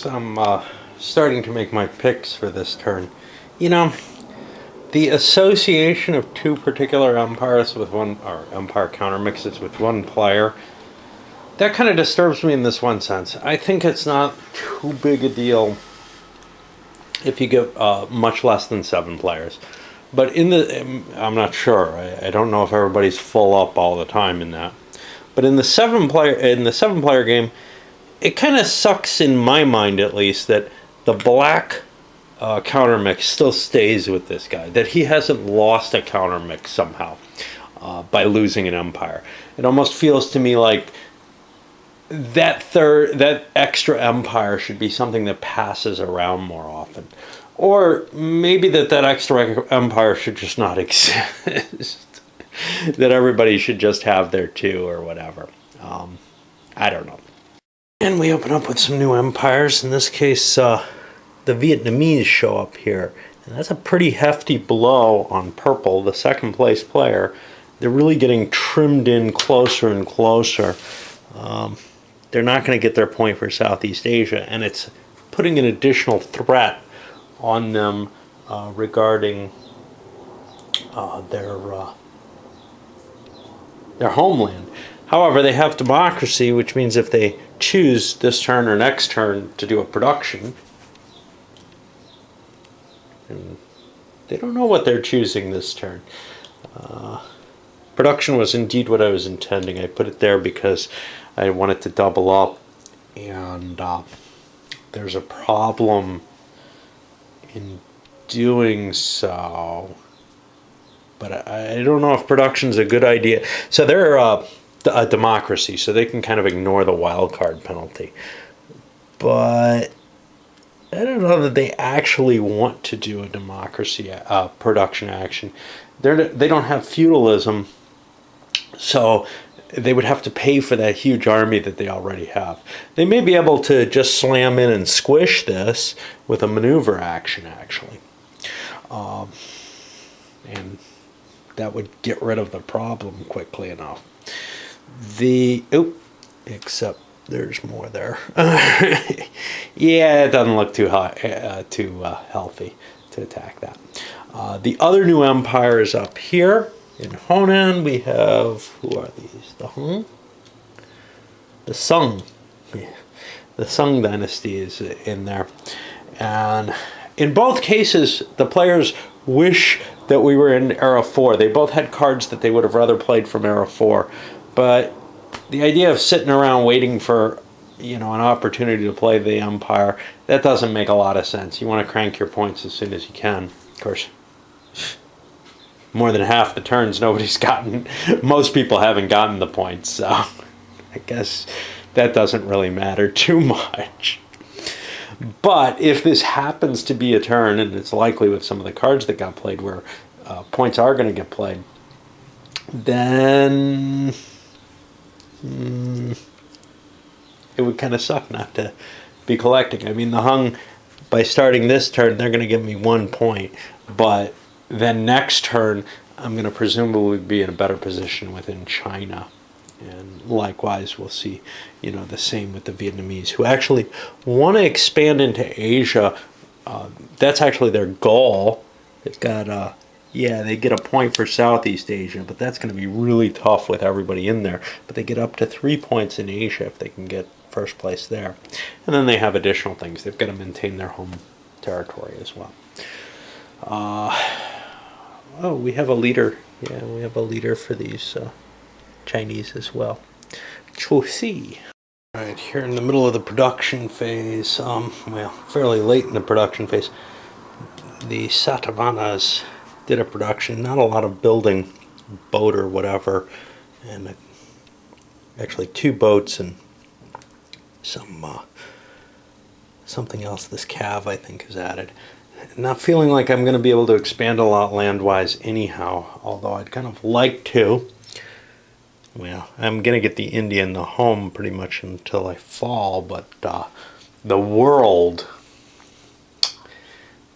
So I'm starting to make my picks for this turn. You know, the association of two particular umpires with one, or umpire counter mixes with one player, that kind of disturbs me in this one sense. I think it's not too big a deal if you get much less than 7 players. But I'm not sure. I don't know if everybody's full up all the time in that. But in the 7 player game, it kind of sucks in my mind, at least, that the black counter mix still stays with this guy. That he hasn't lost a counter mix somehow by losing an umpire. It almost feels to me like that extra umpire should be something that passes around more often, or maybe that extra umpire should just not exist. That everybody should just have their two or whatever. I don't know. And we open up with some new umpires. In this case, the Vietnamese show up here, and that's a pretty hefty blow on purple, the second place player. They're really getting trimmed in closer and closer. They're not going to get their point for Southeast Asia, and it's putting an additional threat on them regarding their homeland. However, they have democracy, which means if they choose this turn or next turn to do a production, and they don't know what they're choosing this turn. Production was indeed what I was intending. I put it there because I wanted to double up, and there's a problem in doing so. But I don't know if production's a good idea. So they're a democracy, so they can kind of ignore the wild card penalty. But I don't know that they actually want to do a democracy production action. They don't have feudalism, so they would have to pay for that huge army that they already have. They may be able to just slam in and squish this with a maneuver action, actually. And that would get rid of the problem quickly enough. Except there's more there. Yeah, it doesn't look too healthy to attack that. The other new empire is up here. In Honan, we have, who are these? The Hung? The Sung. Yeah. The Sung dynasty is in there. And in both cases, the players wish that we were in Era 4. They both had cards that they would have rather played from Era 4. But the idea of sitting around waiting for, an opportunity to play the Empire, that doesn't make a lot of sense. You want to crank your points as soon as you can. Of course, more than half the turns most people haven't gotten the points, so I guess that doesn't really matter too much. But if this happens to be a turn, and it's likely with some of the cards that got played where points are going to get played, then it would kind of suck not to be collecting. I mean, the Hung, by starting this turn, they're going to give me 1 point, but then next turn, I'm going to presumably be in a better position within China. And likewise, we'll see, the same with the Vietnamese, who actually want to expand into Asia. That's actually their goal. They've got, they get a point for Southeast Asia, but that's going to be really tough with everybody in there. But they get up to 3 points in Asia if they can get first place there. And then they have additional things. They've got to maintain their home territory as well. We have a leader. Yeah, we have a leader for these Chinese as well. Chosi. All right, here in the middle of the production phase, fairly late in the production phase, the Satavahanas did a production, not a lot of building, boat or whatever, and actually 2 boats and something else this Cav, I think, is added. Not feeling like I'm going to be able to expand a lot land-wise anyhow, although I'd kind of like to. Well, I'm going to get the India and the home pretty much until I fall, but the world,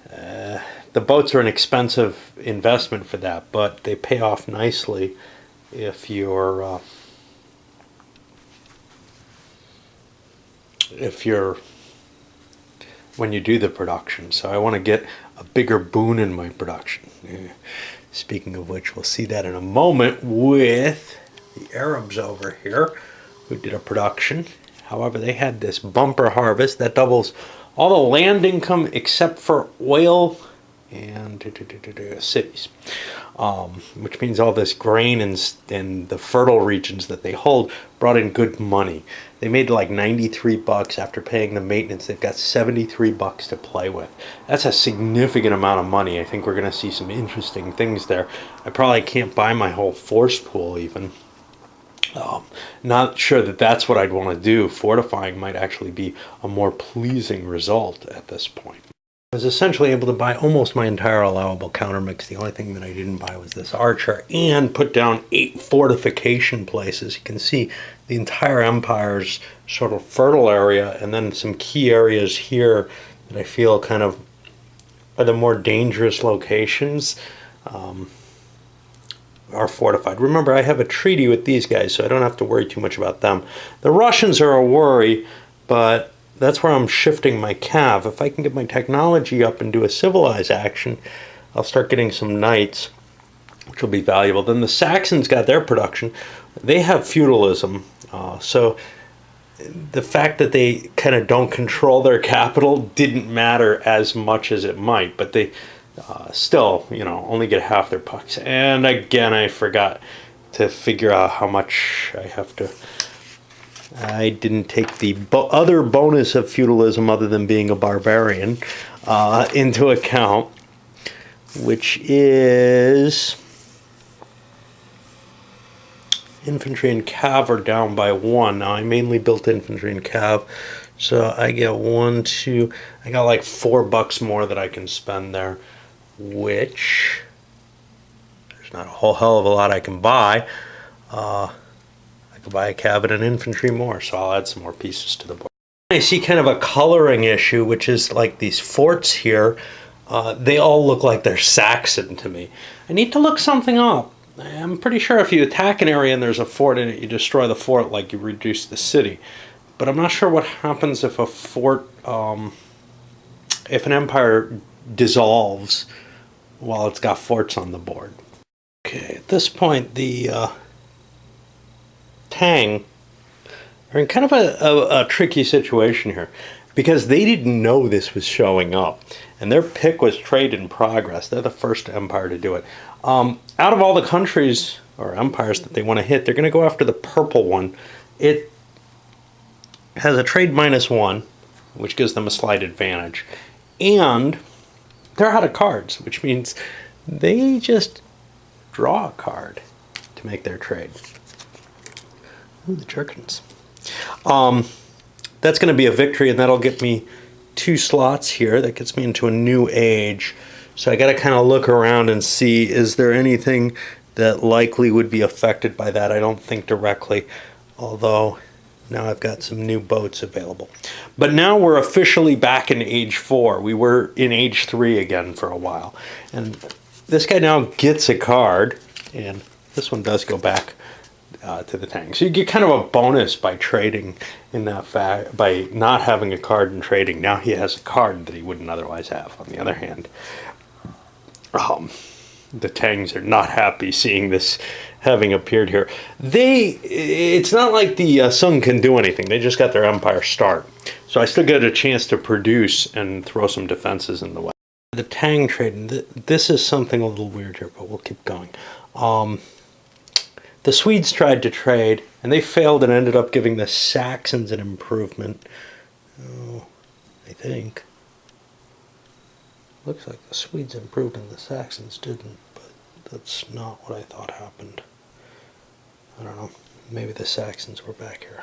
the boats are an expensive investment for that, but they pay off nicely if you're when you do the production. So I want to get a bigger boon in my production. Speaking of which, we'll see that in a moment with the Arabs over here who did a production. However, they had this bumper harvest that doubles all the land income except for oil and cities, which means all this grain and the fertile regions that they hold brought in good money. They made like 93 bucks after paying the maintenance. They've got 73 bucks to play with. That's a significant amount of money. I think we're going to see some interesting things there. I probably can't buy my whole force pool even. Not sure that that's what I'd want to do. Fortifying might actually be a more pleasing result at this point. I was essentially able to buy almost my entire allowable countermix. The only thing that I didn't buy was this archer, and put down 8 fortification places. You can see the entire empire's sort of fertile area, and then some key areas here that I feel kind of are the more dangerous locations. Are fortified. Remember, I have a treaty with these guys, so I don't have to worry too much about them. The Russians are a worry, but that's where I'm shifting my cav. If I can get my technology up and do a civilized action, I'll start getting some knights, which will be valuable. Then the Saxons got their production. They have feudalism, so the fact that they kind of don't control their capital didn't matter as much as it might, but they still, only get half their pucks. And again, I forgot to figure out how much I have to. I didn't take the other bonus of feudalism, other than being a barbarian, into account, which is infantry and cav are down by 1. Now, I mainly built infantry and cav, so I get 1, 2. I got like $4 more that I can spend there, which there's not a whole hell of a lot I can buy. I could buy a cav and an infantry more, so I'll add some more pieces to the board. I see kind of a coloring issue, which is like these forts here. They all look like they're Saxon to me. I need to look something up. I'm pretty sure if you attack an area and there's a fort in it, you destroy the fort like you reduce the city. But I'm not sure what happens if a fort, if an empire dissolves while it's got forts on the board. Okay, at this point, the Tang are in kind of a tricky situation here, because they didn't know this was showing up, and their pick was trade in progress. They're the first empire to do it. Out of all the countries or empires that they want to hit, they're going to go after the purple one. It has a trade -1, which gives them a slight advantage, and they're out of cards, which means they just draw a card to make their trade. Ooh, the Jerkins. That's going to be a victory, and that'll get me 2 slots here. That gets me into a new age. So I got to kind of look around and see, is there anything that likely would be affected by that? I don't think directly, although now I've got some new boats available. But now we're officially back in Age 4. We were in Age 3 again for a while. And this guy now gets a card, and this one does go back to the Tang. So you get kind of a bonus by trading in that fact, by not having a card and trading. Now he has a card that he wouldn't otherwise have. On the other hand, the Tangs are not happy seeing this having appeared here. It's not like the Sung can do anything. They just got their empire start. So I still get a chance to produce and throw some defenses in the way. The Tang trade, this is something a little weird here, but we'll keep going. The Swedes tried to trade, and they failed and ended up giving the Saxons an improvement. Oh, I think. Looks like the Swedes improved and the Saxons didn't, but that's not what I thought happened. I don't know. Maybe the Saxons were back here.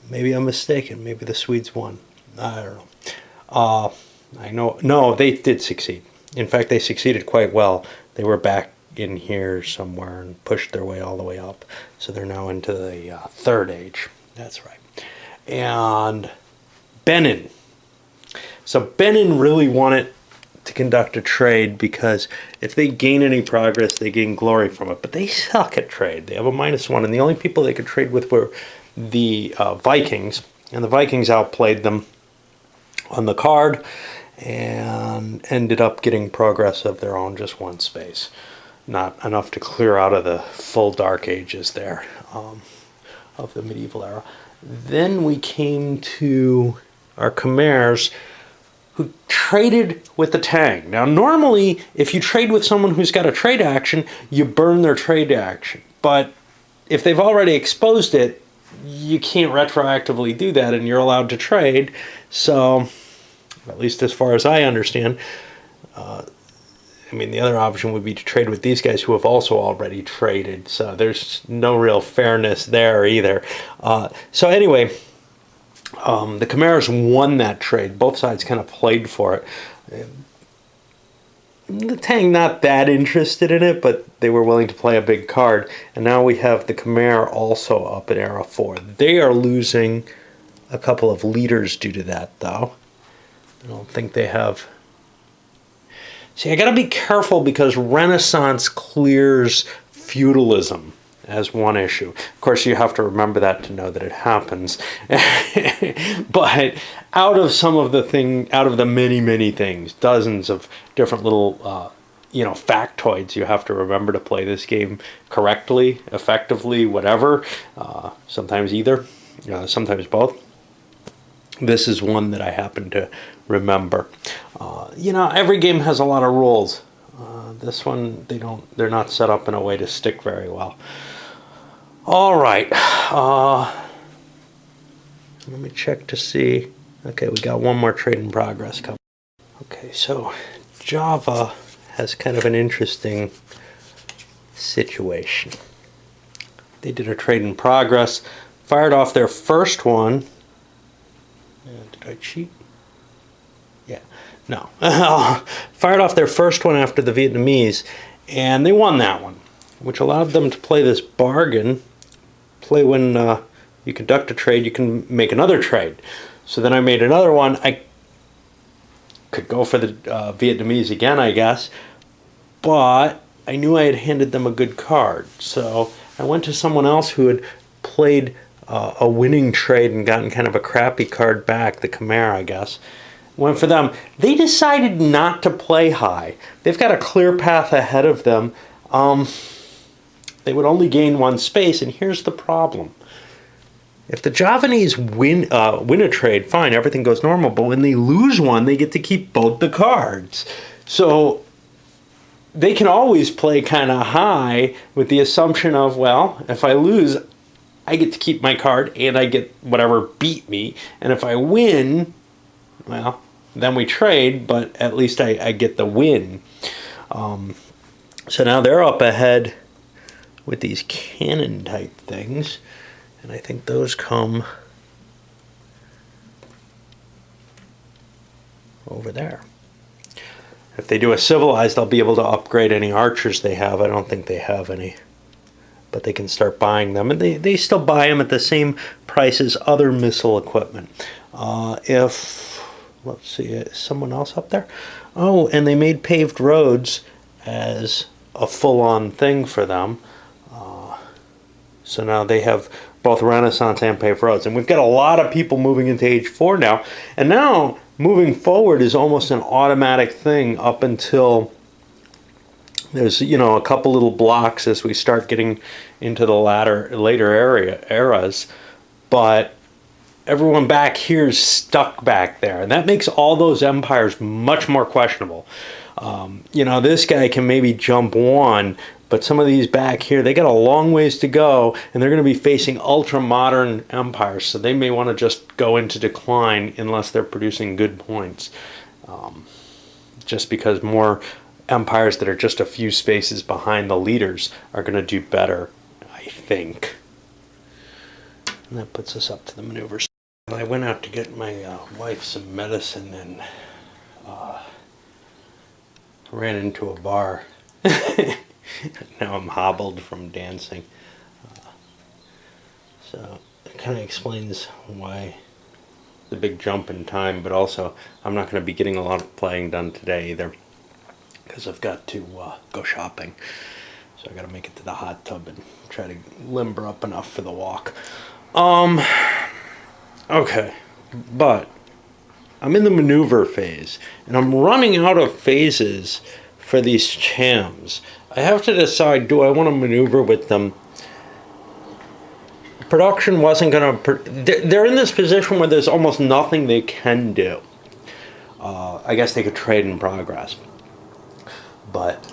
Maybe I'm mistaken. Maybe the Swedes won. I don't know. I know. No, they did succeed. In fact, they succeeded quite well. They were back in here somewhere and pushed their way all the way up. So they're now into the Third Age. That's right. And Benin. So Benin really wanted to conduct a trade, because if they gain any progress, they gain glory from it. But they suck at trade. They have a -1, and the only people they could trade with were the Vikings, and the Vikings outplayed them on the card, and ended up getting progress of their own, just one space. Not enough to clear out of the full Dark Ages there, of the medieval era. Then we came to our Khmers, who traded with the Tang. Now, normally, if you trade with someone who's got a trade action, you burn their trade action. But if they've already exposed it, you can't retroactively do that, and you're allowed to trade. So, at least as far as I understand, I mean, the other option would be to trade with these guys who have also already traded. So there's no real fairness there either. So anyway, the Khmers won that trade. Both sides kind of played for it. The Tang not that interested in it, but they were willing to play a big card. And now we have the Khmer also up in Era 4. They are losing a couple of leaders due to that, though. I don't think they have... See, I got to be careful because Renaissance clears feudalism as one issue. Of course, you have to remember that to know that it happens. But out of the many things, dozens of different little, factoids, you have to remember to play this game correctly, effectively, whatever. Sometimes either, sometimes both. This is one that I happen to remember. Every game has a lot of rules. This one, they're not set up in a way to stick very well. All right. Let me check to see. Okay, we got one more trade in progress coming. Okay, so Java has kind of an interesting situation. They did a trade in progress, fired off their first one. Did I cheat? Yeah, no. Fired off their first one after the Vietnamese, and they won that one, which allowed them to play this bargain. Play when you conduct a trade, you can make another trade. So then I made another one. I could go for the Vietnamese again, I guess, but I knew I had handed them a good card. So I went to someone else who had played a winning trade and gotten kind of a crappy card back, the Khmer, I guess. Went for them. They decided not to play high. They've got a clear path ahead of them. They would only gain one space, and here's the problem. If the Javanese win a trade, fine, everything goes normal. But when they lose one, they get to keep both the cards. So they can always play kind of high with the assumption of, well, if I lose, I get to keep my card and I get whatever beat me. And if I win, well, then we trade, but at least I get the win. So now they're up ahead with these cannon type things. And I think those come over there. If they do a civilized, they'll be able to upgrade any archers they have. I don't think they have any. But they can start buying them. And they still buy them at the same price as other missile equipment. Let's see, is someone else up there? Oh, and they made paved roads as a full-on thing for them. So now they have both Renaissance and paved roads. And we've got a lot of people moving into Age 4 now. And now, moving forward is almost an automatic thing up until there's, a couple little blocks as we start getting into the later eras. But everyone back here is stuck back there. And that makes all those empires much more questionable. This guy can maybe jump one, but some of these back here, they got a long ways to go, and they're going to be facing ultra-modern empires, so they may want to just go into decline unless they're producing good points. Just because more empires that are just a few spaces behind the leaders are going to do better, I think. And that puts us up to the maneuvers. I went out to get my wife some medicine and ran into a bar. Now I'm hobbled from dancing. So it kind of explains why the big jump in time, but also I'm not going to be getting a lot of playing done today either because I've got to go shopping. So I got to make it to the hot tub and try to limber up enough for the walk. Okay, but I'm in the maneuver phase, and I'm running out of phases for these Chams. I have to decide, do I want to maneuver with them? Production wasn't going to... They're in this position where there's almost nothing they can do. I guess they could trade in progress. But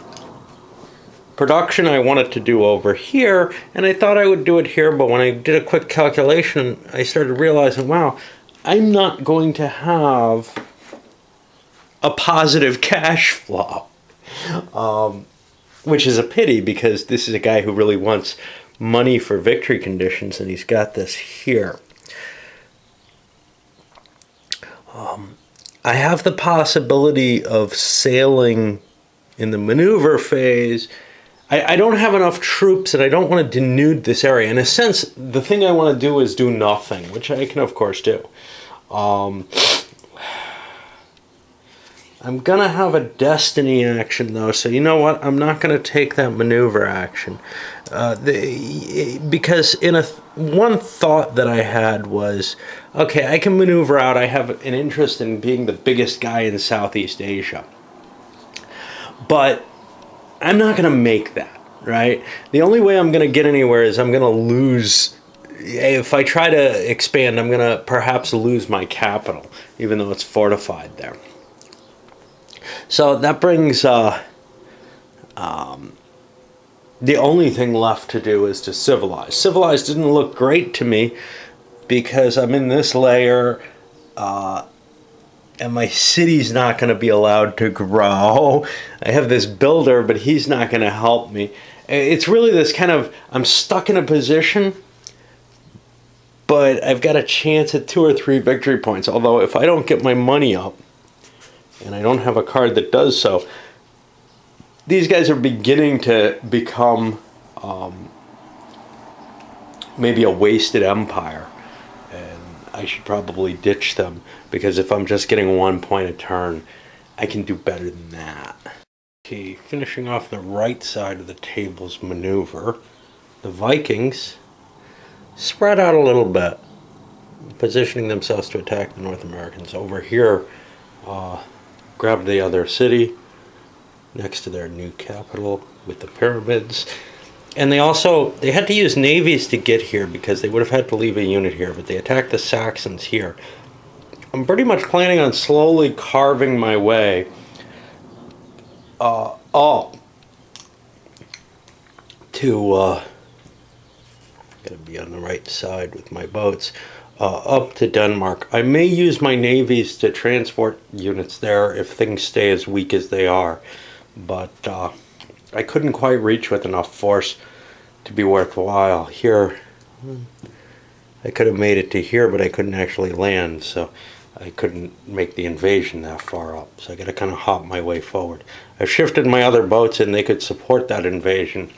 production I wanted to do over here, and I thought I would do it here, but when I did a quick calculation, I started realizing, wow, I'm not going to have a positive cash flow. Which is a pity, because this is a guy who really wants money for victory conditions, and he's got this here. I have the possibility of sailing in the maneuver phase. I don't have enough troops, and I don't want to denude this area. In a sense, the thing I want to do is do nothing, which I can, of course, do. I'm going to have a destiny action, though, so you know what? I'm not going to take that maneuver action. Because one thought that I had was, okay, I can maneuver out. I have an interest in being the biggest guy in Southeast Asia. But I'm not going to make that, right? The only way I'm going to get anywhere is I'm going to lose. If I try to expand, I'm going to perhaps lose my capital, even though it's fortified there. So that brings the only thing left to do is to civilize. Civilize didn't look great to me because I'm in this layer and my city's not going to be allowed to grow. I have this builder, but he's not going to help me. It's really this kind of, I'm stuck in a position, but I've got a chance at 2 or 3 victory points. Although if I don't get my money up, and I don't have a card that does so, these guys are beginning to become maybe a wasted empire, and I should probably ditch them, because if I'm just getting 1 point a turn, I can do better than that. Okay, finishing off the right side of the table's maneuver, the Vikings spread out a little bit, positioning themselves to attack the North Americans. Over here, grabbed the other city next to their new capital with the pyramids. And they had to use navies to get here, because they would have had to leave a unit here, but they attacked the Saxons here. I'm pretty much planning on slowly carving my way up to gotta be on the right side with my boats, up to Denmark. I may use my navies to transport units there if things stay as weak as they are, but I couldn't quite reach with enough force to be worthwhile. Here, I could have made it to here, but I couldn't actually land, so I couldn't make the invasion that far up. So I got to kind of hop my way forward. I've shifted my other boats, and they could support that invasion.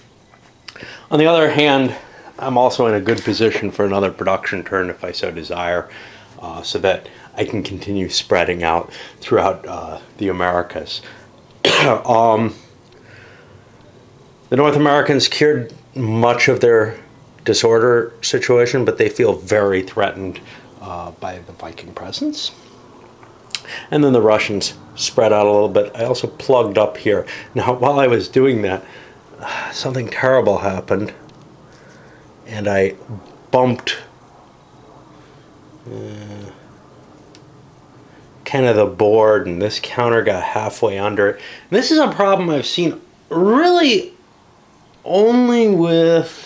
On the other hand, I'm also in a good position for another production turn if I so desire, so that I can continue spreading out throughout the Americas. The North Americans cured much of their disorder situation, but they feel very threatened by the Viking presence. And then the Russians spread out a little bit. I also plugged up here. Now, while I was doing that, something terrible happened, and I bumped kind of the board, and this counter got halfway under it. And this is a problem I've seen really only with...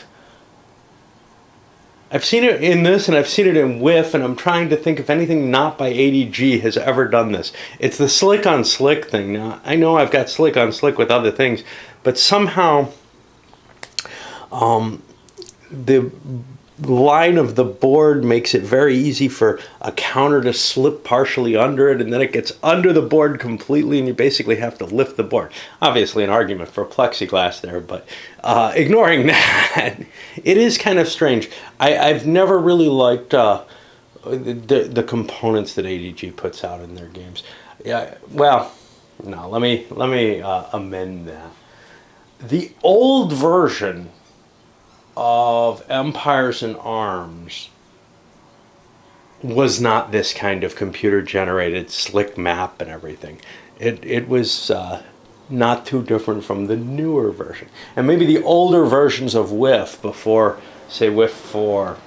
I've seen it in this, and I've seen it in Whiff, and I'm trying to think if anything not by ADG has ever done this. It's the slick on slick thing. Now, I know I've got slick on slick with other things, but somehow the line of the board makes it very easy for a counter to slip partially under it, and then it gets under the board completely, and you basically have to lift the board. Obviously an argument for plexiglass there, but ignoring that, it is kind of strange. I've never really liked the components that ADG puts out in their games. Yeah, well, no, let me amend that. The old version of Empires in Arms was not this kind of computer-generated slick map and everything. It was not too different from the newer version. And maybe the older versions of WIF before, say, WIF 4,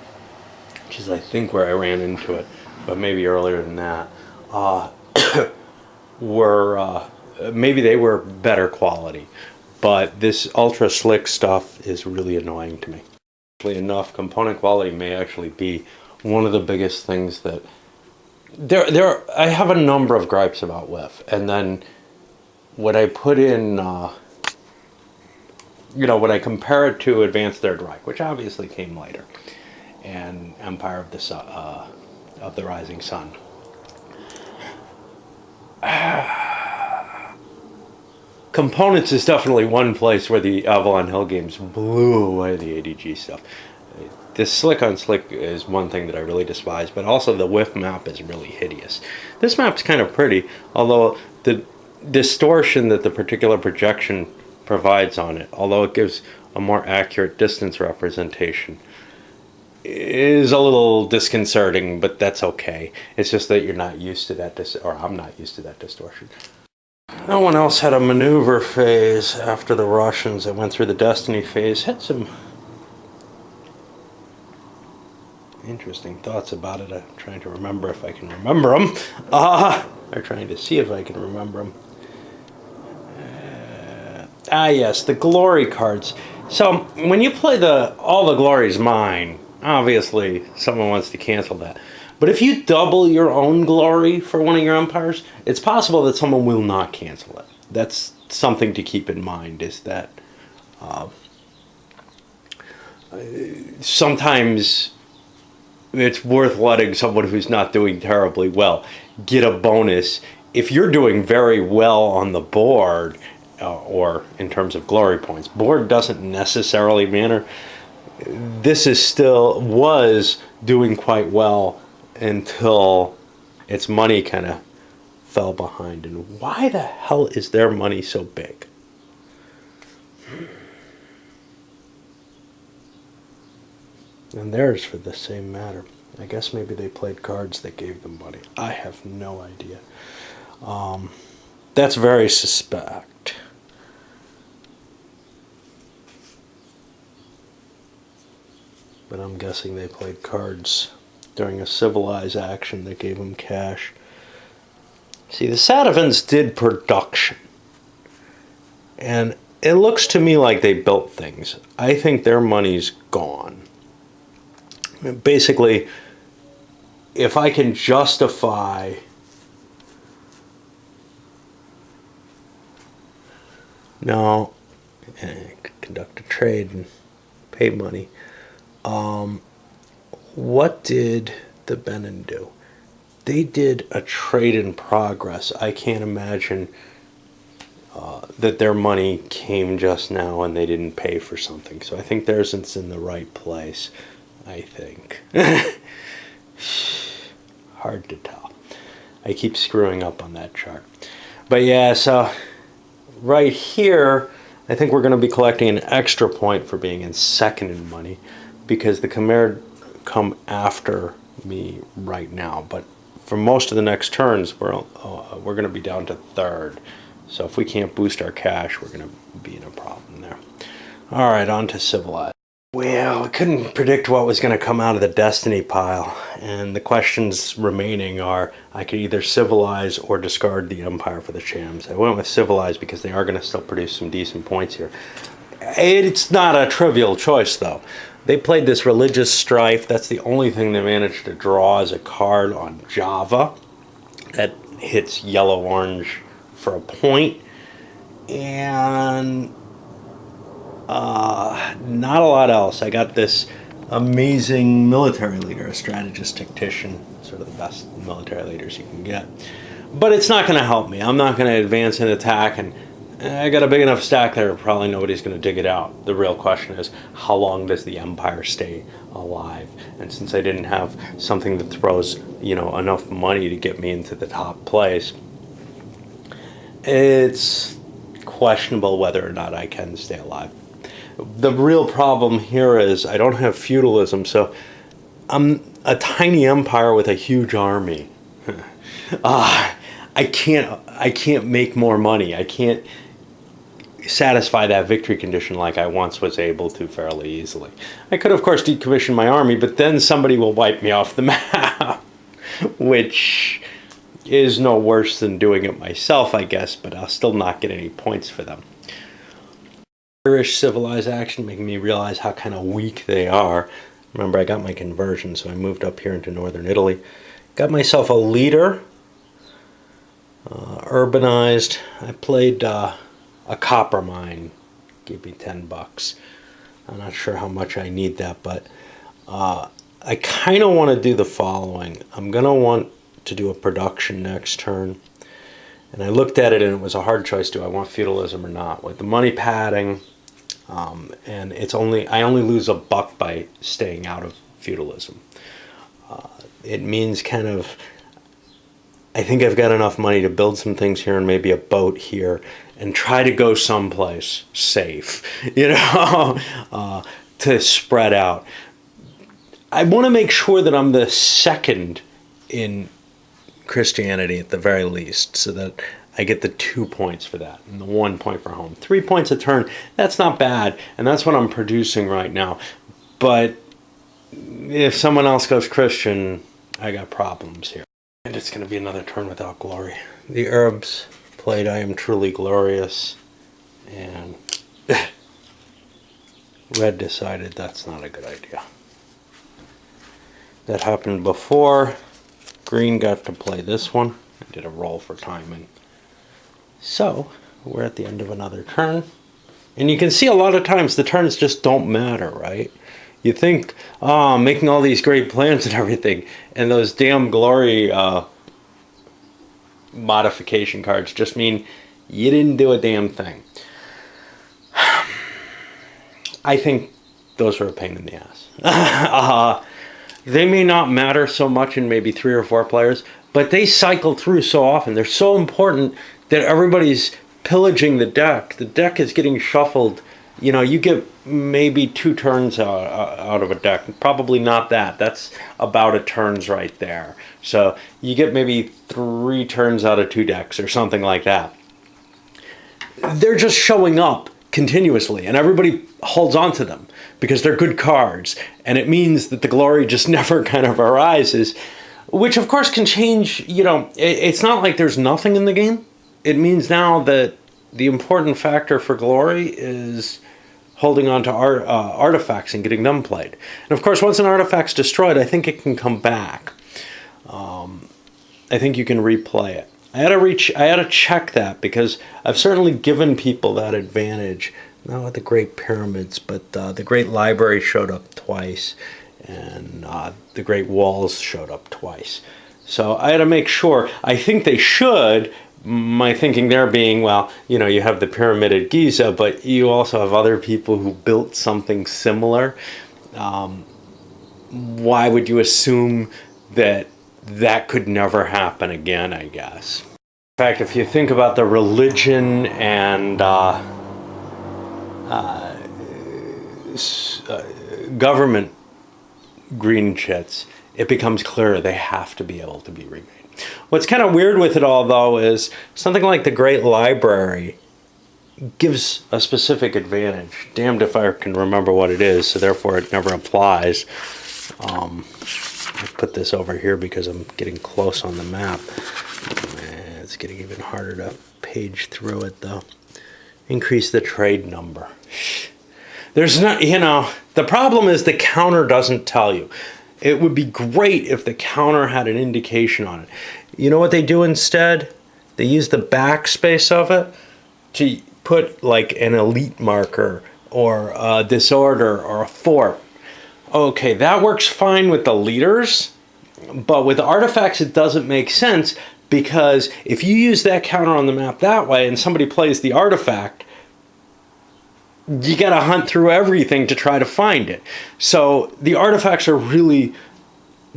which is I think where I ran into it, but maybe earlier than that, were maybe they were better quality. But this ultra slick stuff is really annoying to me. Enough, component quality may actually be one of the biggest things that I have a number of gripes about WIF, and then when I put in when I compare it to Advanced Third Reich, which obviously came later, and Empire of the Rising Sun, components is definitely one place where the Avalon Hill games blew away the ADG stuff. This slick on slick is one thing that I really despise, but also the WIF map is really hideous. This map's kind of pretty, although the distortion that the particular projection provides on it, although it gives a more accurate distance representation, is a little disconcerting, but that's okay. It's just that you're not used to that, or I'm not used to that distortion. No one else had a maneuver phase after the Russians that went through the Destiny phase. Had some interesting thoughts about it. I'm trying to remember if I can remember them. Or trying to see if I can remember them. Yes, the glory cards. So when you play All the Glory's Mine, obviously someone wants to cancel that. But if you double your own glory for one of your empires, it's possible that someone will not cancel it. That's something to keep in mind, is that sometimes it's worth letting someone who's not doing terribly well get a bonus. If you're doing very well on the board, or in terms of glory points, board doesn't necessarily matter. This was doing quite well until its money kind of fell behind. And why the hell is their money so big? And theirs for the same matter. I guess maybe they played cards that gave them money. I have no idea. That's very suspect. But I'm guessing they played cards during a civilized action that gave them cash. See, the Sadovans did production. And it looks to me like they built things. I think their money's gone. Basically, if I can justify conduct a trade and pay money. What did the Benin do? They did a trade in progress. I can't imagine that their money came just now and they didn't pay for something. So I think theirs is in the right place, I think. Hard to tell. I keep screwing up on that chart. But yeah, so right here, I think we're going to be collecting an extra point for being in second in money, because the Khmer come after me right now. But for most of the next turns, we're going to be down to third. So if we can't boost our cash, we're going to be in a problem there. All right, on to civilized. Well, we couldn't predict what was going to come out of the Destiny pile, and the questions remaining are, I could either civilize or discard the Empire for the Shams. I went with civilize because they are going to still produce some decent points here. It's not a trivial choice, though. They played this Religious Strife. That's the only thing they managed to draw as a card on Java. That hits yellow-orange for a point. And not a lot else. I got this amazing military leader, a strategist tactician, sort of the best military leaders you can get. But it's not going to help me. I'm not going to advance and attack, and I got a big enough stack there, probably nobody's going to dig it out. The real question is, how long does the Empire stay alive? And since I didn't have something that throws, enough money to get me into the top place, it's questionable whether or not I can stay alive. The real problem here is I don't have feudalism, so I'm a tiny empire with a huge army. I can't make more money. I can't satisfy that victory condition like I once was able to fairly easily. I could, of course, decommission my army, but then somebody will wipe me off the map, which is no worse than doing it myself, I guess, but I'll still not get any points for them. Irish civilized action, making me realize how kind of weak they are. Remember, I got my conversion, so I moved up here into northern Italy. Got myself a leader, urbanized. I played a copper mine, gave me $10. I'm not sure how much I need that, but I kind of want to do the following. I'm going to want to do a production next turn. And I looked at it and it was a hard choice. Do I want feudalism or not? With the money padding, and I only lose $1 by staying out of feudalism. It means kind of, I think I've got enough money to build some things here and maybe a boat here and try to go someplace safe, to spread out. I want to make sure that I'm the second in Christianity at the very least, so that I get the 2 points for that and the 1 point for home. 3 points a turn, that's not bad, and that's what I'm producing right now. But if someone else goes Christian, I got problems here. And it's going to be another turn without glory. The Arabs played I Am Truly Glorious, and Red decided that's not a good idea. That happened before. Green got to play this one. I did a roll for timing. So, we're at the end of another turn. And you can see a lot of times the turns just don't matter, right? You think, oh, I'm making all these great plans and everything, and those damn glory modification cards just mean you didn't do a damn thing. I think those are a pain in the ass. They may not matter so much in maybe 3 or 4 players, but they cycle through so often. They're so important that everybody's pillaging the deck. The deck is getting shuffled. You get maybe 2 turns out of a deck. Probably not that. That's about a turns right there. So you get maybe 3 turns out of 2 decks or something like that. They're just showing up continuously, and everybody holds on to them because they're good cards, and it means that the glory just never kind of arises, which of course can change. It's not like there's nothing in the game. It means now that the important factor for glory is holding on to artifacts and getting them played. And of course, once an artifact's destroyed, I think it can come back. I think you can replay it. I had to check that because I've certainly given people that advantage. Not with the Great Pyramids, but the Great Library showed up twice, and the Great Walls showed up twice. So I had to make sure. I think they should. My thinking there being, well, you have the Pyramid at Giza, but you also have other people who built something similar. Why would you assume that could never happen again, I guess? In fact, if you think about the religion and government green chits, it becomes clearer they have to be able to be remade. What's kind of weird with it all, though, is something like the Great Library gives a specific advantage. Damned if I can remember what it is, so therefore it never applies. I put this over here because I'm getting close on the map. It's getting even harder to page through it, though. Increase the trade number. There's not, the problem is the counter doesn't tell you. It would be great if the counter had an indication on it. You know what they do instead? They use the backspace of it to put like an elite marker or a disorder or a fort. Okay, that works fine with the leaders, but with artifacts it doesn't make sense, because if you use that counter on the map that way and somebody plays the artifact, you gotta hunt through everything to try to find it. So the artifacts are really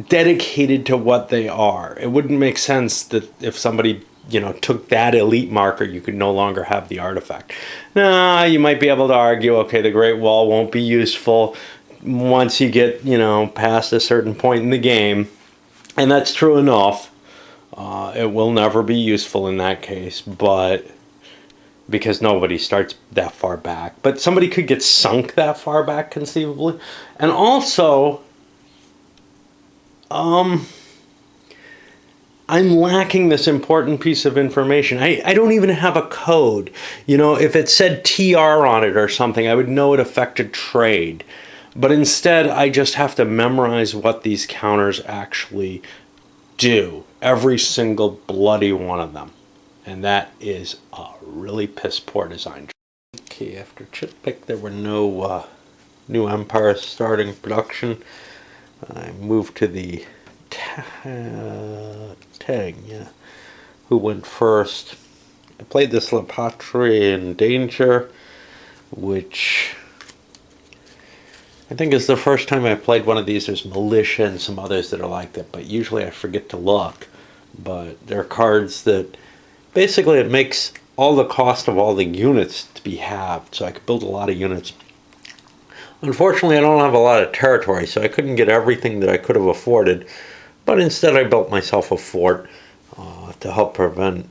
dedicated to what they are. It wouldn't make sense that if somebody took that elite marker, you could no longer have the artifact. Nah, you might be able to argue, okay, the Great Wall won't be useful. once you get, past a certain point in the game, and that's true enough, it will never be useful in that case, but because nobody starts that far back. But somebody could get sunk that far back conceivably. And also, I'm lacking this important piece of information. I don't even have a code. If it said TR on it or something, I would know it affected trade. But instead, I just have to memorize what these counters actually do. Every single bloody one of them. And that is a really piss poor design. Okay, after chip pick, there were no new Empires starting production. I moved to the Tang, who went first. I played this La Patrie in Danger, which I think is the first time I played one of these. There's Militia and some others that are like that, but usually I forget to look. But they're cards that basically it makes all the cost of all the units to be halved, so I could build a lot of units. Unfortunately, I don't have a lot of territory, so I couldn't get everything that I could have afforded, but instead I built myself a fort to help prevent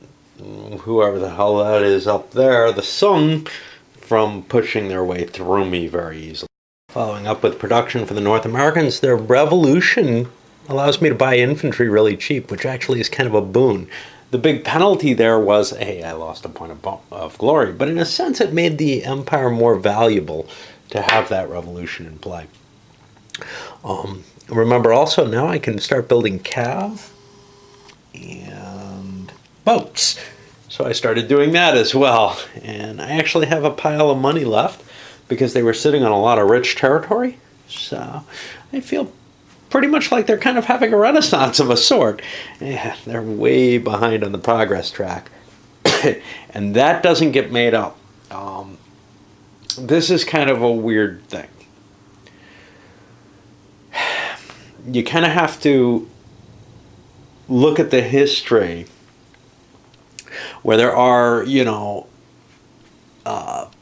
whoever the hell that is up there, the Sung, from pushing their way through me very easily. Following up with production for the North Americans, their revolution allows me to buy infantry really cheap, which actually is kind of a boon. The big penalty there was, hey, I lost a point of glory, but in a sense it made the empire more valuable to have that revolution in play. Remember also, now I can start building cav and boats. So I started doing that as well. And I actually have a pile of money left because they were sitting on a lot of rich territory. So I feel pretty much like they're kind of having a renaissance of a sort. Yeah, they're way behind on the progress track. And that doesn't get made up. This is kind of a weird thing. You kind of have to look at the history where there are,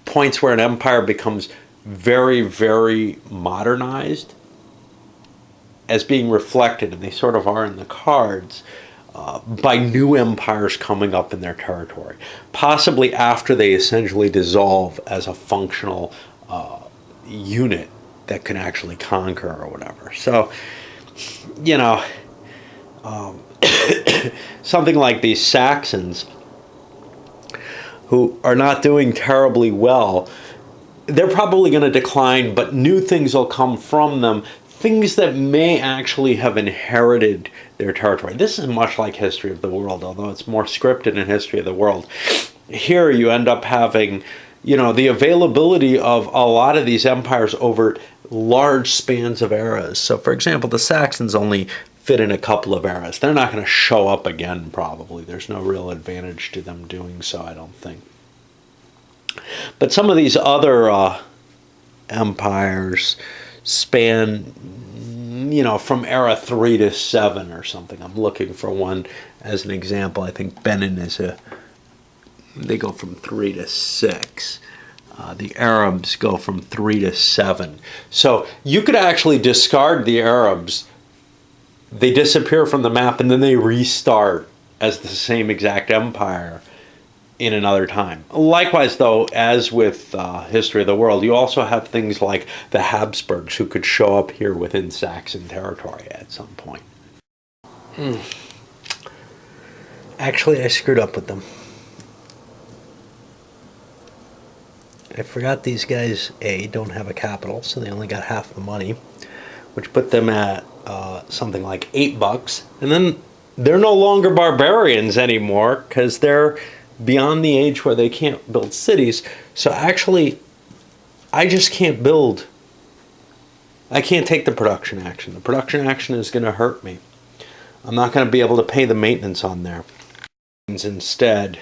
points where an empire becomes very, very modernized as being reflected, and they sort of are in the cards, by new empires coming up in their territory, possibly after they essentially dissolve as a functional unit that can actually conquer or whatever. So, something like these Saxons, who are not doing terribly well, they're probably going to decline, but new things will come from them, things that may actually have inherited their territory. This is much like History of the World, although it's more scripted in History of the World. Here you end up having, the availability of a lot of these empires over large spans of eras. So, for example, the Saxons only fit in a couple of eras. They're not going to show up again, probably. There's no real advantage to them doing so, I don't think. But some of these other empires span, from era 3 to 7 or something. I'm looking for one as an example. I think Benin they go from 3 to 6. The Arabs go from 3 to 7. So you could actually discard the Arabs. They disappear from the map and then they restart as the same exact empire in another time. Likewise, though, as with History of the World, you also have things like the Habsburgs who could show up here within Saxon territory at some point. Actually, I screwed up with them. I forgot these guys, don't have a capital, so they only got half the money, which put them at something like $8. And then they're no longer barbarians anymore because they're beyond the age where they can't build cities. So actually, I just can't build. I can't take the production action. The production action is going to hurt me. I'm not going to be able to pay the maintenance on there. Instead,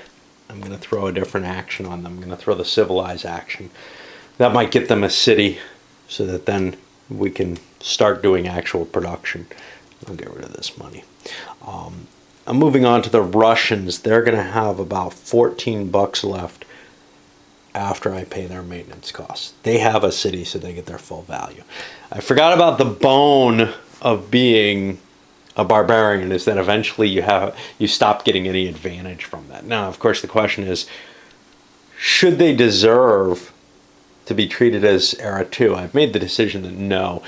I'm going to throw a different action on them. I'm going to throw the civilize action. That might get them a city so that then we can start doing actual production. I'll get rid of this money. I'm moving on to the Russians. They're going to have about $14 left. after I pay their maintenance costs. They have a city, so they get their full value. I forgot about the bone of being a barbarian, is that eventually you stop getting any advantage from that. Now, of course, the question is, should they deserve to be treated as Era 2? I've made the decision that no,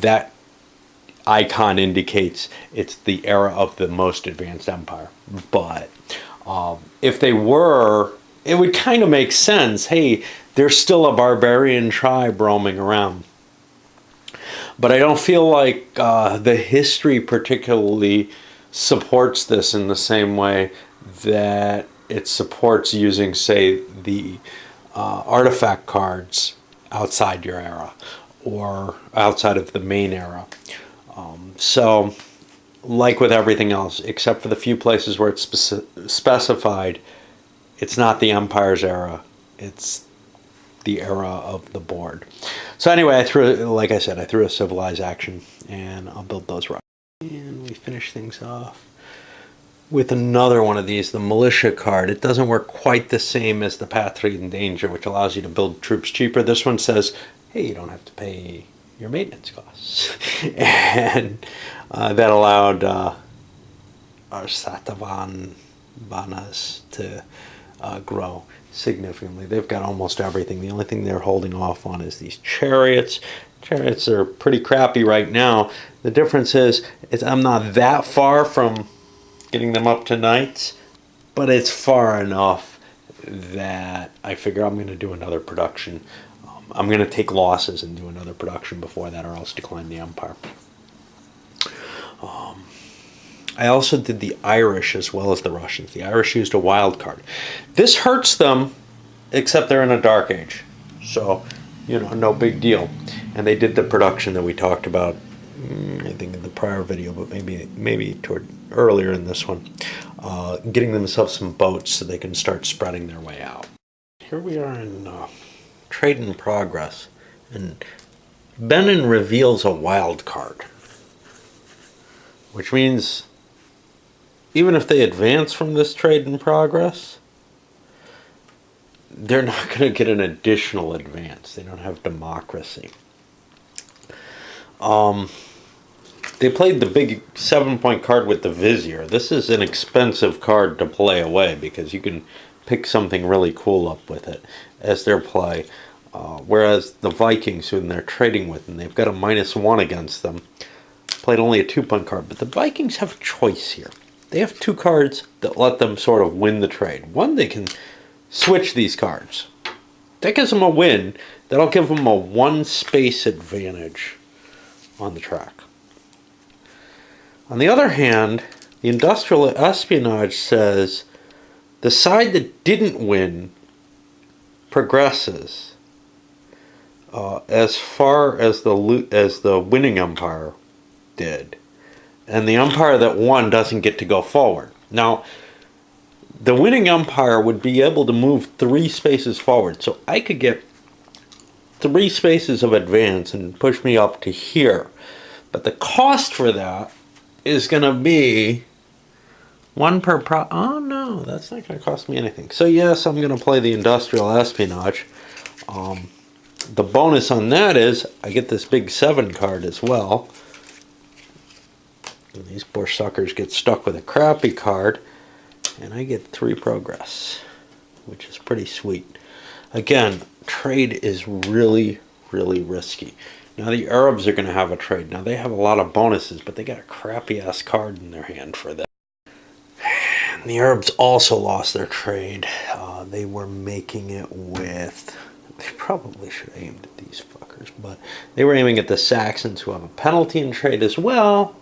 that icon indicates it's the era of the most advanced empire. But if they were, it would kind of make sense. Hey, there's still a barbarian tribe roaming around. But I don't feel like the history particularly supports this in the same way that it supports using, say, the artifact cards outside your era or outside of the main era. So, like with everything else, except for the few places where it's specified, it's not the Empire's era. It's the era of the board. So anyway, I threw a civilized action, and I'll build those right. And we finish things off with another one of these, the militia card. It doesn't work quite the same as the Patriot in Danger, which allows you to build troops cheaper. This one says, hey, you don't have to pay your maintenance costs. And that allowed our Satavahanas to grow significantly. They've got almost everything. The only thing they're holding off on is these chariots. Chariots are pretty crappy right now. The difference is I'm not that far from getting them up to knights, but it's far enough that I figure I'm going to do another production. I'm going to take losses and do another production before that, or else decline the empire. I also did the Irish as well as the Russians. The Irish used a wild card. This hurts them, except they're in a dark age. So, no big deal. And they did the production that we talked about, I think in the prior video, but maybe toward earlier in this one, getting themselves some boats so they can start spreading their way out. Here we are in Trade in Progress, and Benin reveals a wild card, which means even if they advance from this Trade in Progress, they're not going to get an additional advance. They don't have democracy. They played the big 7-point card with the Vizier. This is an expensive card to play away because you can pick something really cool up with it as their play. Whereas the Vikings, who they're trading with, and they've got a -1 against them, played only a 2-point card. But the Vikings have a choice here. They have 2 cards that let them sort of win the trade. One, they can switch these cards. That gives them a win. That'll give them a 1-space advantage on the track. On the other hand, the industrial espionage says the side that didn't win progresses as far as the winning empire did. And the empire that won doesn't get to go forward. Now, the winning empire would be able to move 3 spaces forward. So I could get 3 spaces of advance and push me up to here. But the cost for that is going to be 1 per oh no, that's not going to cost me anything. So yes, I'm going to play the industrial espionage. The bonus on that is I get this big 7 card as well. And these poor suckers get stuck with a crappy card, and I get 3 progress, which is pretty sweet. Again, trade is really, really risky. Now the Arabs are going to have a trade. Now they have a lot of bonuses, but they got a crappy-ass card in their hand for that. And the Arabs also lost their trade. They were making it with... They probably should have aimed at these fuckers, but they were aiming at the Saxons, who have a penalty in trade as well.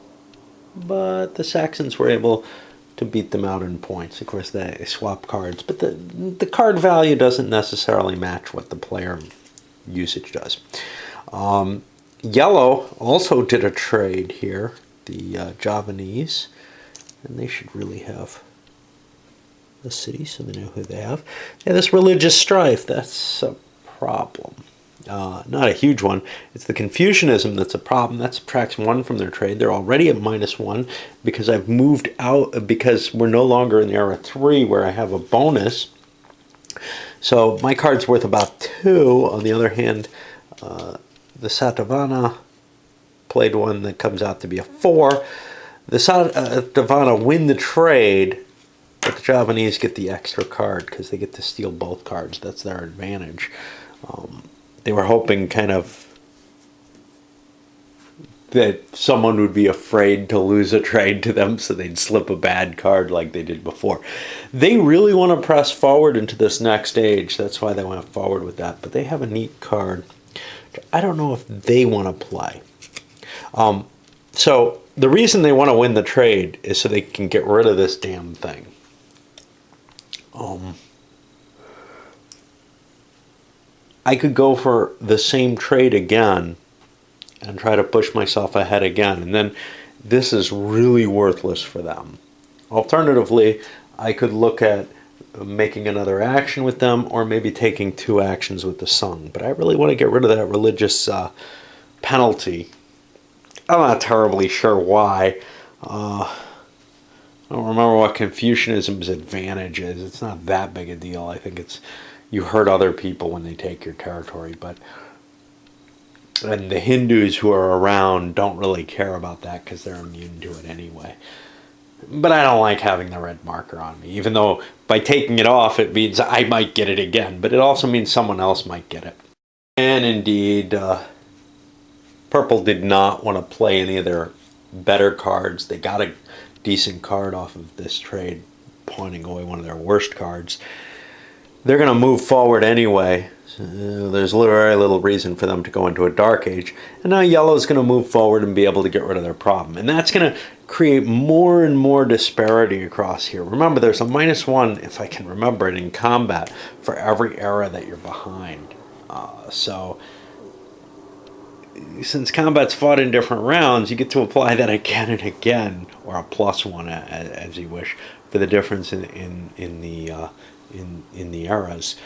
But the Saxons were able to beat them out in points. Of course, they swap cards, but the card value doesn't necessarily match what the player usage does. Yellow also did a trade here, the Javanese, and they should really have a city, so they know who they have. Yeah, this religious strife, that's a problem. Not a huge one. It's the Confucianism that's a problem. That subtracts 1 from their trade. They're already at -1 because I've moved out, because we're no longer in era 3 where I have a bonus. So my card's worth about 2. On the other hand, the Satavana played one that comes out to be a 4. The Satavana win the trade, but the Javanese get the extra card because they get to steal both cards. That's their advantage. They were hoping kind of that someone would be afraid to lose a trade to them, so they'd slip a bad card like they did before. They really want to press forward into this next stage. That's why they went forward with that. But they have a neat card. I don't know if they want to play. So the reason they want to win the trade is so they can get rid of this damn thing. I could go for the same trade again and try to push myself ahead again, and then this is really worthless for them. Alternatively, I could look at making another action with them, or maybe taking 2 actions with the Sung. But I really want to get rid of that religious penalty. I'm not terribly sure why. I don't remember what Confucianism's advantage is. It's not that big a deal. I think it's you hurt other people when they take your territory, and the Hindus who are around don't really care about that because they're immune to it anyway. But I don't like having the red marker on me, even though by taking it off it means I might get it again, but it also means someone else might get it. And indeed, Purple did not want to play any of their better cards. They got a decent card off of this trade, pointing away one of their worst cards. They're going to move forward anyway. So there's very little reason for them to go into a Dark Age. And now Yellow's going to move forward and be able to get rid of their problem. And that's going to create more and more disparity across here. Remember, there's a -1, if I can remember it, in combat for every era that you're behind. So since combat's fought in different rounds, you get to apply that again and again, or a +1 as you wish, for the difference in the eras.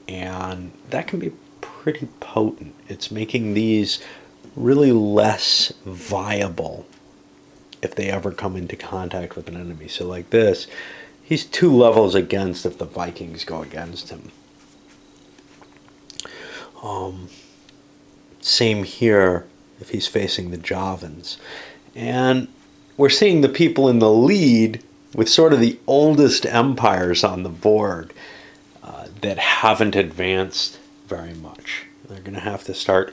And that can be pretty potent. It's making these really less viable if they ever come into contact with an enemy. So like this, he's 2 levels against if the Vikings go against him. Same here if he's facing the Javans. And we're seeing the people in the lead with sort of the oldest empires on the board that haven't advanced very much. They're going to have to start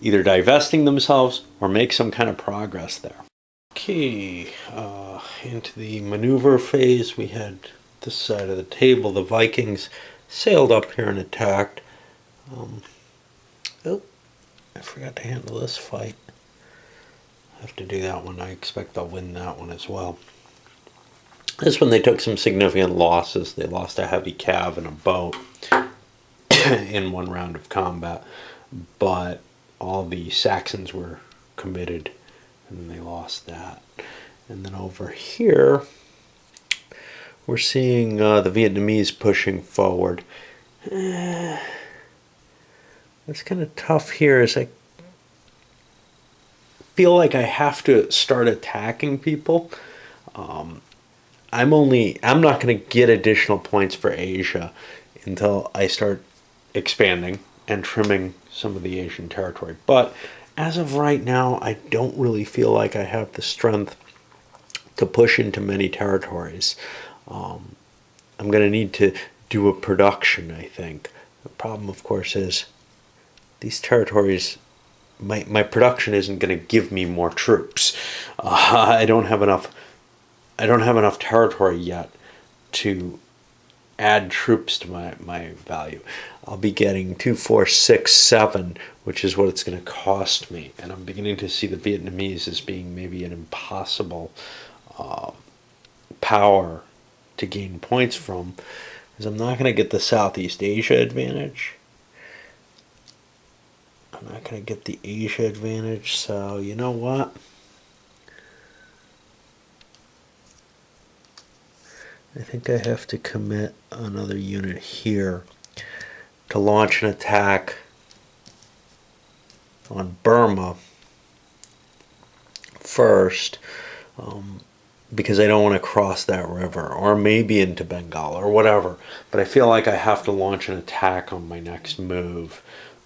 either divesting themselves or make some kind of progress there. Okay, into the maneuver phase, we had this side of the table. The Vikings sailed up here and attacked. Oh, I forgot to handle this fight. I have to do that one. I expect they'll win that one as well. This one they took some significant losses. They lost a heavy cav and a boat in one round of combat, but all the Saxons were committed and they lost that. And then over here we're seeing the Vietnamese pushing forward. What's kind of tough here is I feel like I have to start attacking people. I'm not going to get additional points for Asia until I start expanding and trimming some of the Asian territory. But as of right now, I don't really feel like I have the strength to push into many territories. I'm going to need to do a production, I think. The problem, of course, is these territories, my production isn't going to give me more troops. I don't have enough territory yet to add troops to my value. I'll be getting 2, 4, 6, 7, which is what it's going to cost me. And I'm beginning to see the Vietnamese as being maybe an impossible power to gain points from, because I'm not going to get the Southeast Asia advantage. I'm not going to get the Asia advantage, so you know what? I think I have to commit another unit here to launch an attack on Burma first. because I don't want to cross that river, or maybe into Bengal or whatever. But I feel like I have to launch an attack on my next move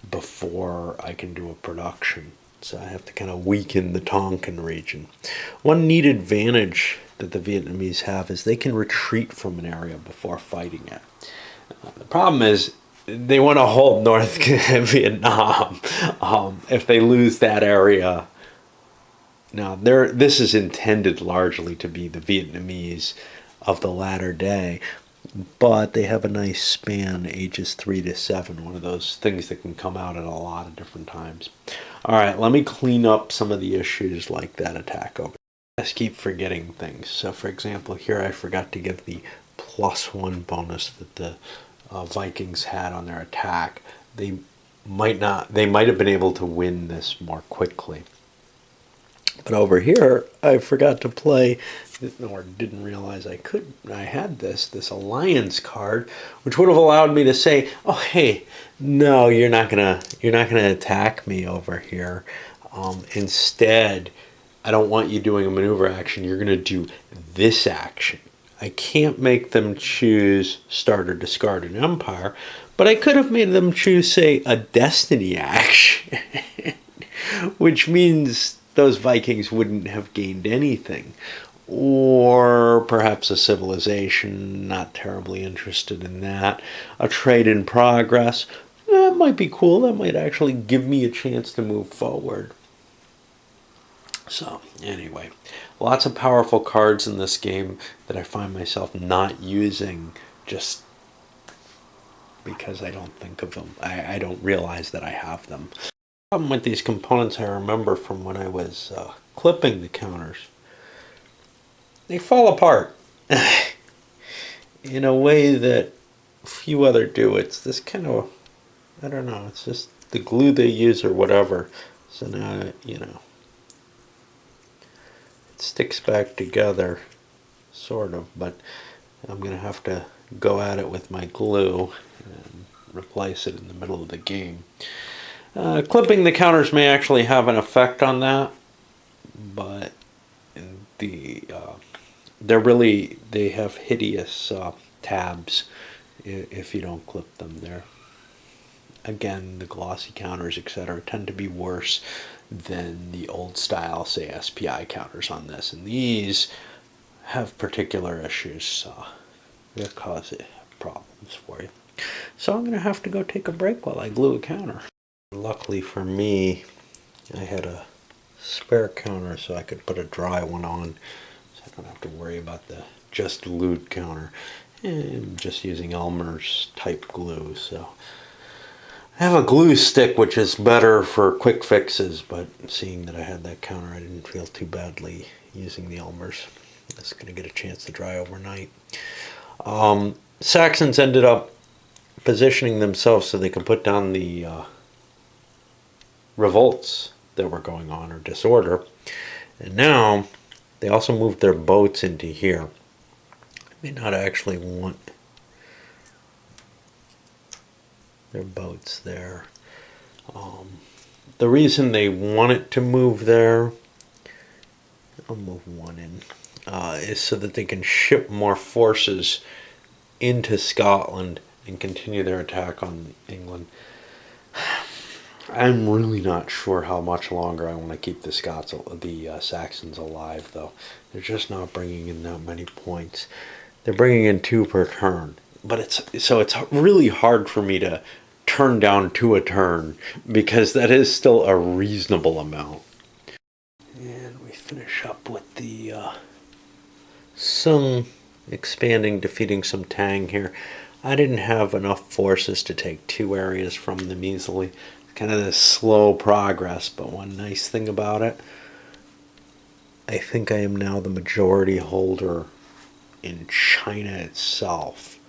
before I can do a production. So I have to kind of weaken the Tonkin region. One neat advantage that the Vietnamese have is they can retreat from an area before fighting it. The problem is they want to hold North Vietnam. If they lose that area, now this is intended largely to be the Vietnamese of the latter day, but they have a nice span, ages 3 to 7, one of those things that can come out at a lot of different times. All right, let me clean up some of the issues like that attack over. I just keep forgetting things. So for example, here I forgot to give the +1 bonus that the Vikings had on their attack. They might have been able to win this more quickly. But over here, I forgot to play, or didn't realize I had this alliance card, which would have allowed me to say, "Oh, hey, no, you're not gonna attack me over here. Instead, I don't want you doing a maneuver action. You're gonna do this action." I can't make them choose start or discard an empire, but I could have made them choose, say, a destiny action, which means those Vikings wouldn't have gained anything. Or perhaps a civilization, not terribly interested in that. A trade in progress, that might be cool. That might actually give me a chance to move forward. So, anyway, lots of powerful cards in this game that I find myself not using just because I don't think of them. I don't realize that I have them. The problem with these components I remember from when I was clipping the counters. They fall apart in a way that few other do. It's this kind of, I don't know, it's just the glue they use or whatever. So now, sticks back together, sort of, but I'm going to have to go at it with my glue and replace it in the middle of the game. Clipping the counters may actually have an effect on that, but they have hideous tabs if you don't clip them there. Again, the glossy counters, etc., tend to be worse than the old style, say, SPI counters on this. And these have particular issues that cause problems for you. So I'm going to have to go take a break while I glue a counter. Luckily for me, I had a spare counter so I could put a dry one on, so I don't have to worry about the just glued counter. And I'm just using Elmer's type glue, so I have a glue stick which is better for quick fixes, but seeing that I had that counter, I didn't feel too badly using the Elmer's. It's going to get a chance to dry overnight. Saxons ended up positioning themselves so they could put down the revolts that were going on, or disorder. And now they also moved their boats into here. I may not actually want their boats there. The reason they want it to move there, I'll move one in, is so that they can ship more forces into Scotland and continue their attack on England. I'm really not sure how much longer I want to keep the Saxons alive, though. They're just not bringing in that many points. They're bringing in 2 per turn, but it's really hard for me to turn down 2 a turn, because that is still a reasonable amount. And we finish up with the Sung expanding, defeating some Tang here. I didn't have enough forces to take 2 areas from them easily. Kind of this slow progress, but one nice thing about it, I think I am now the majority holder in China itself.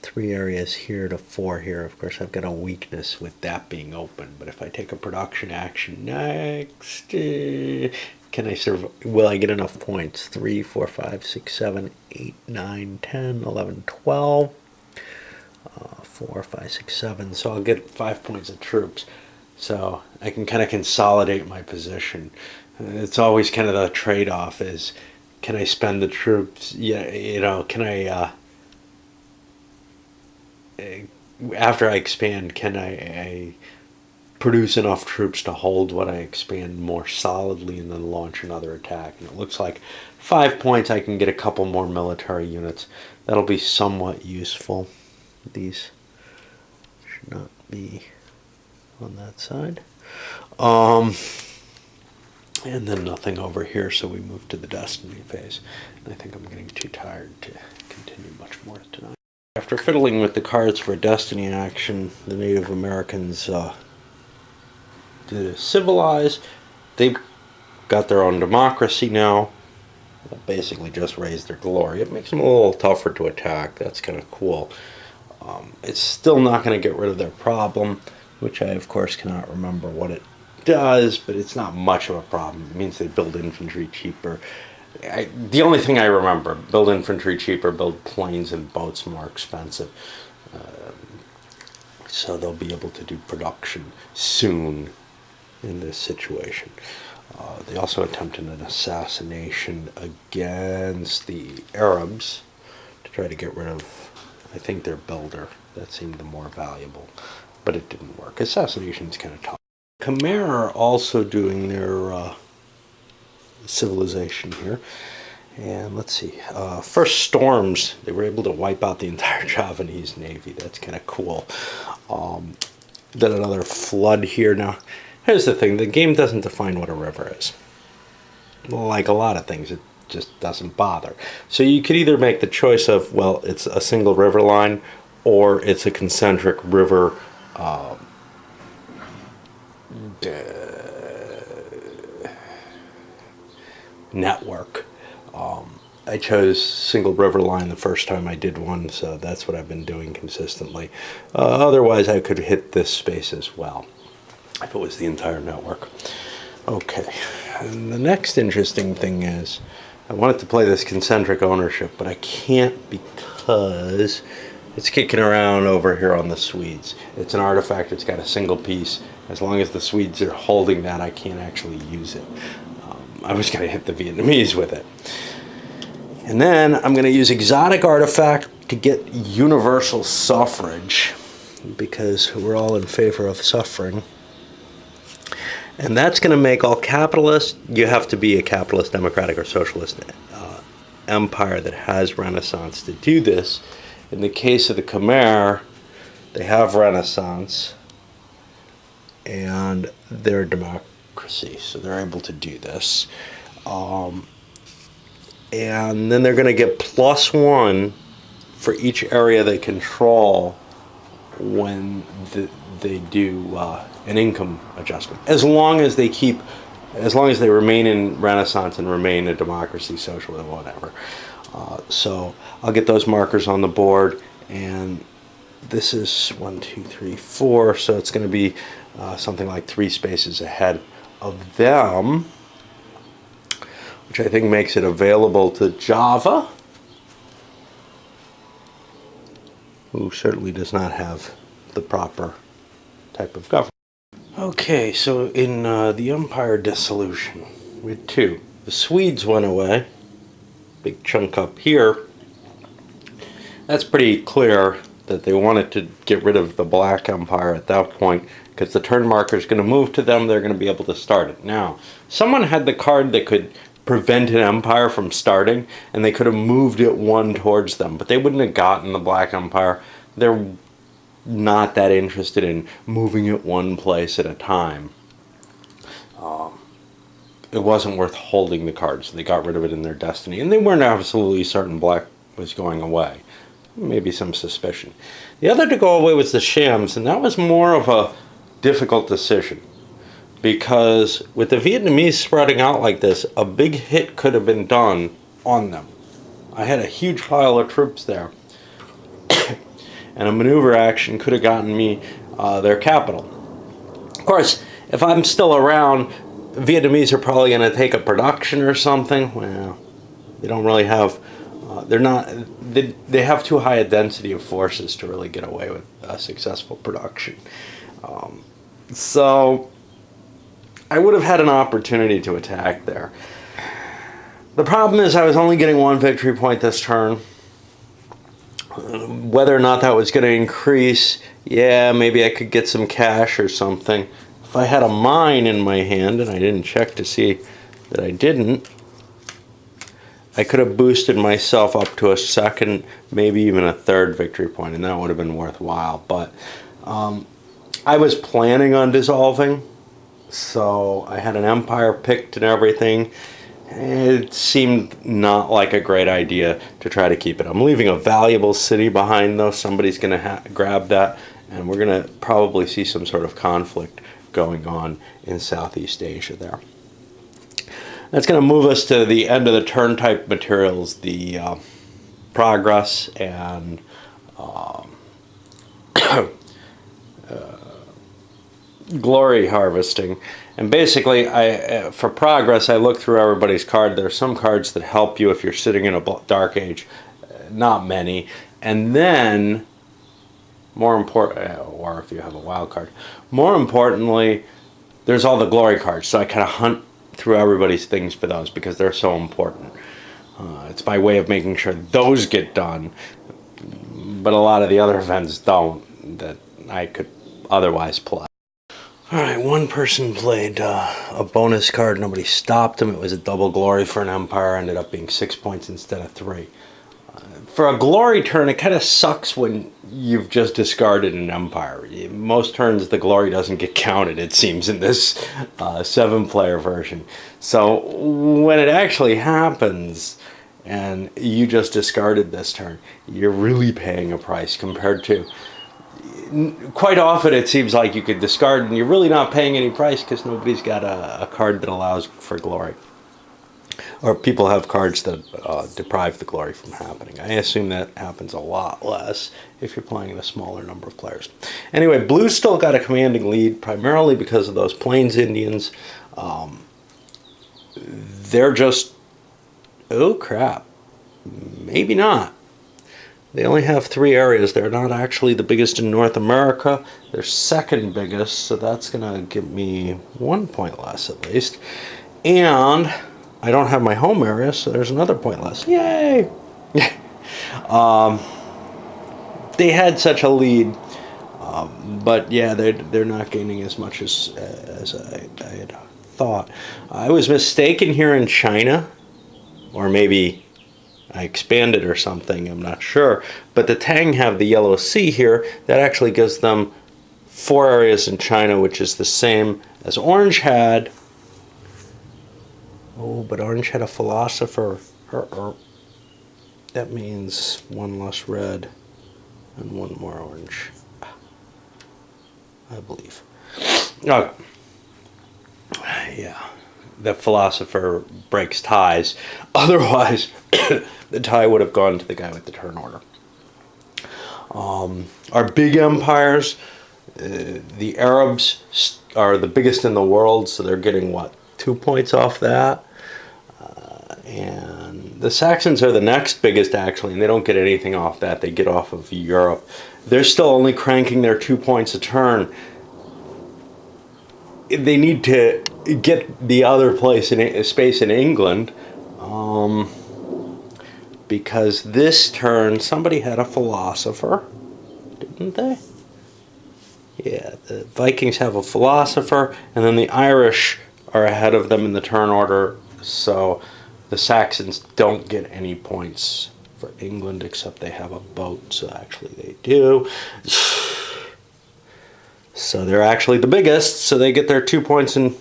3 areas here to 4 here. Of course, I've got a weakness with that being open, but if I take a production action next, can I survive? Will I get enough points? 3, 4, 5, 6, 7, 8, 9, 10, 11, 12. 4, 5, 6, 7. So I'll get 5 points of troops. So I can kind of consolidate my position. It's always kind of the trade-off is, can I spend the troops? Yeah, you know, can I after I expand, can I produce enough troops to hold what I expand more solidly and then launch another attack? And it looks like 5 points, I can get a couple more military units. That'll be somewhat useful. These should not be on that side. And then nothing over here, so we move to the Destiny phase. And I think I'm getting too tired to continue much more tonight. After fiddling with the cards for Destiny action, the Native Americans did civilize. They've got their own democracy now. Basically just raised their glory. It makes them a little tougher to attack. That's kind of cool. It's still not going to get rid of their problem, which I, of course, cannot remember what it does, but it's not much of a problem. It means they build infantry cheaper. The only thing I remember, build infantry cheaper, build planes and boats more expensive. So they'll be able to do production soon in this situation. They also attempted an assassination against the Arabs to try to get rid of, I think, their builder. That seemed the more valuable, but it didn't work. Assassination's kind of tough. Khmer are also doing their civilization here. And let's see, first storms, they were able to wipe out the entire Javanese navy. That's kind of cool. Then another flood here. Now, here's the thing, the game doesn't define what a river is. Like a lot of things, it just doesn't bother. So you could either make the choice of, well, it's a single river line, or it's a concentric river network. I chose single river line the first time I did one, so that's what I've been doing consistently. Otherwise, I could hit this space as well, if it was the entire network. Okay, and the next interesting thing is, I wanted to play this concentric ownership, but I can't because it's kicking around over here on the Swedes. It's an artifact, it's got a single piece. As long as the Swedes are holding that, I can't actually use it. I was going to hit the Vietnamese with it. And then I'm going to use exotic artifact to get universal suffrage, because we're all in favor of suffering. And that's going to make all capitalists, you have to be a capitalist, democratic, or socialist empire that has Renaissance to do this. In the case of the Khmer, they have Renaissance and they're a democracy, so they're able to do this. And then they're going to get +1 for each area they control when they do an income adjustment, as long as they remain in Renaissance and remain a democracy, socialism, whatever. So I'll get those markers on the board, and this is 1, 2, 3, 4, so it's going to be something like 3 spaces ahead of them, which I think makes it available to Java, who certainly does not have the proper type of government. Okay, so in the Empire Dissolution, we had 2. The Swedes went away, big chunk up here. That's pretty clear that they wanted to get rid of the Black Empire at that point, because the turn marker is going to move to them, they're going to be able to start it. Now, someone had the card that could prevent an empire from starting, and they could have moved it 1 towards them, but they wouldn't have gotten the Black Empire. They're not that interested in moving it 1 place at a time. It wasn't worth holding the card, so they got rid of it in their destiny, and they weren't absolutely certain Black was going away. Maybe some suspicion. The other to go away was the Shams, and that was more of a difficult decision, because with the Vietnamese spreading out like this, a big hit could have been done on them. I had a huge pile of troops there, and a maneuver action could have gotten me their capital. Of course, if I'm still around, Vietnamese are probably going to take a production or something. Well, they don't really have, they have too high a density of forces to really get away with a successful production. So I would have had an opportunity to attack there. The problem is I was only getting 1 victory point this turn. Whether or not that was going to increase, yeah, maybe I could get some cash or something. If I had a mine in my hand, and I didn't check to see that I didn't, I could have boosted myself up to a 2nd, maybe even a 3rd victory point, and that would have been worthwhile. But I was planning on dissolving, so I had an empire picked and everything. It seemed not like a great idea to try to keep it. I'm leaving a valuable city behind, though. Somebody's going to grab that, and we're going to probably see some sort of conflict going on in Southeast Asia there. That's going to move us to the end of the turn type materials, the progress and glory harvesting. And basically, for progress, I look through everybody's card. There are some cards that help you if you're sitting in a dark age, not many. And then, more important, or if you have a wild card, more importantly, there's all the glory cards. So I kind of hunt through everybody's things for those because they're so important. It's my way of making sure those get done, but a lot of the other events don't that I could otherwise play. Alright, one person played a bonus card. Nobody stopped him. It was a double glory for an empire. Ended up being 6 points instead of 3. For a glory turn, it kind of sucks when you've just discarded an empire. Most turns, the glory doesn't get counted, it seems, in this 7-player version. So when it actually happens and you just discarded this turn, you're really paying a price compared to... Quite often it seems like you could discard and you're really not paying any price because nobody's got a card that allows for glory. Or people have cards that deprive the glory from happening. I assume that happens a lot less if you're playing a smaller number of players. Anyway, Blue's still got a commanding lead, primarily because of those Plains Indians. They're just... oh crap. Maybe not. They only have 3 areas. They're not actually the biggest in North America. They're 2nd biggest, so that's going to give me 1 point less at least. And I don't have my home area, so there's another point less. Yay! They had such a lead, but yeah, they're not gaining as much as I had thought. I was mistaken here in China, or maybe I expanded or something, I'm not sure. But the Tang have the Yellow Sea here. That actually gives them 4 areas in China, which is the same as Orange had. Oh, but Orange had a philosopher. That means 1 less red and 1 more orange, I believe. Oh, yeah. The philosopher breaks ties. Otherwise, the tie would have gone to the guy with the turn order. Our big empires, the Arabs are the biggest in the world, so they're getting, what, 2 points off that? And the Saxons are the next biggest, actually, and they don't get anything off that. They get off of Europe. They're still only cranking their 2 points a turn. They need to get the other space in England, because this turn somebody had a philosopher, didn't they? Yeah, the Vikings have a philosopher, and then the Irish are ahead of them in the turn order, so the Saxons don't get any points for England, except they have a boat, so actually they do. So they're actually the biggest, so they get their 2 points in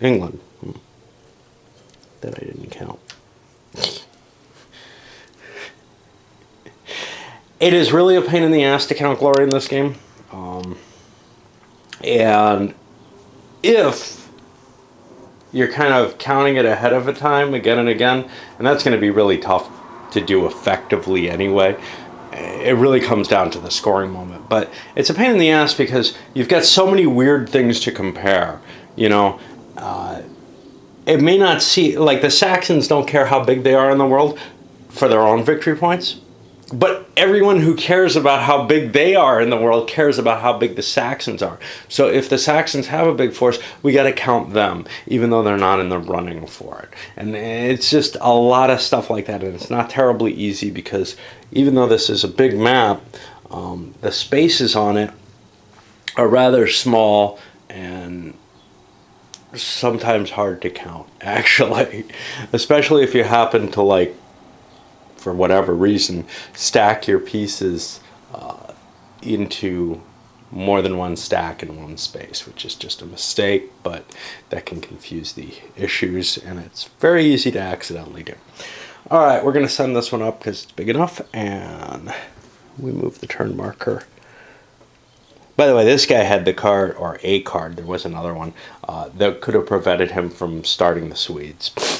England. That I didn't count. It is really a pain in the ass to count glory in this game. And if you're kind of counting it ahead of a time, again and again, and that's going to be really tough to do effectively anyway. It really comes down to the scoring moment. But it's a pain in the ass because you've got so many weird things to compare. You know, it may not see, like the Saxons don't care how big they are in the world for their own victory points. But everyone who cares about how big they are in the world cares about how big the Saxons are. So if the Saxons have a big force, we got to count them, even though they're not in the running for it. And it's just a lot of stuff like that. And it's not terribly easy because even though this is a big map, the spaces on it are rather small and sometimes hard to count, actually. Especially if you happen to, like, for whatever reason, stack your pieces into more than one stack in one space, which is just a mistake, but that can confuse the issues, and it's very easy to accidentally do. All right, we're going to send this one up because it's big enough, and we move the turn marker. By the way, this guy had the card, or a card, there was another one, that could have prevented him from starting the Swedes.